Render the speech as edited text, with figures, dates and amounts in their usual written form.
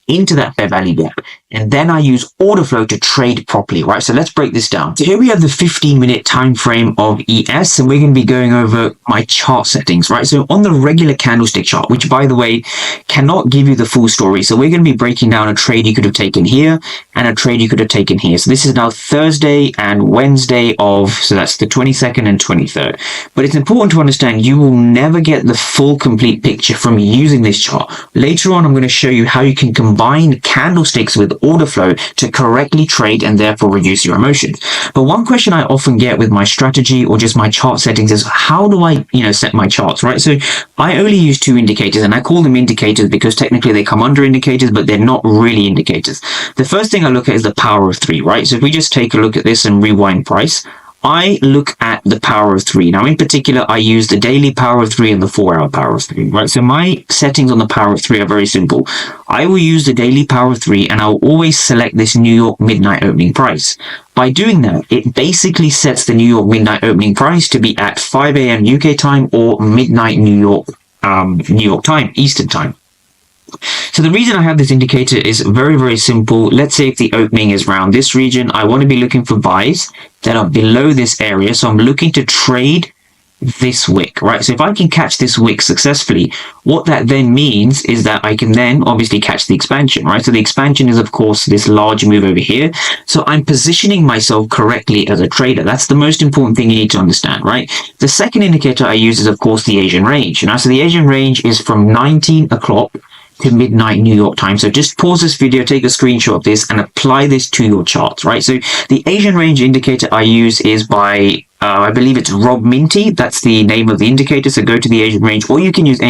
into that fair value gap. And then I use order flow to trade properly, right? So let's break this down. So here we have the 15-minute time frame of ES, and we're going to be going over my chart settings, right? So on the regular candlestick chart, which by the way, cannot give you the full story. So we're going to be breaking down a trade you could have taken here and a trade you could have taken here. So this is now Thursday and Wednesday so that's the 22nd and 23rd. But it's important to understand you will never get the full complete picture from using this chart. Later on, I'm going to show you how you can combine candlesticks with order flow to correctly trade and therefore reduce your emotions. But one question I often get with my strategy or just my chart settings is how do I, set my charts, right? So I only use two indicators, and I call them indicators because technically they come under indicators, but they're not really indicators. The first thing I look at is the power of 3, right? So if we just take a look at this and rewind price, I look at the power of 3. Now, in particular, I use the daily power of 3 and the 4-hour power of 3, right? So my settings on the power of 3 are very simple. I will use the daily power of 3, and I'll always select this New York midnight opening price. By doing that, it basically sets the New York midnight opening price to be at 5 a.m. UK time or midnight New York time, Eastern time. So the reason I have this indicator is very, very simple. Let's say if the opening is around this region, I want to be looking for buys that are below this area. So I'm looking to trade this wick, right? So if I can catch this wick successfully, what that then means is that I can then obviously catch the expansion, right? So the expansion is, of course, this large move over here. So I'm positioning myself correctly as a trader. That's the most important thing you need to understand, right? The second indicator I use is, of course, the Asian range. So the Asian range is from 19 o'clock to midnight New York time. So just pause this video, take a screenshot of this and apply this to your charts, right? So the Asian range indicator I use is by, I believe it's Rob Minty. That's the name of the indicator. So go to the Asian range, or you can use any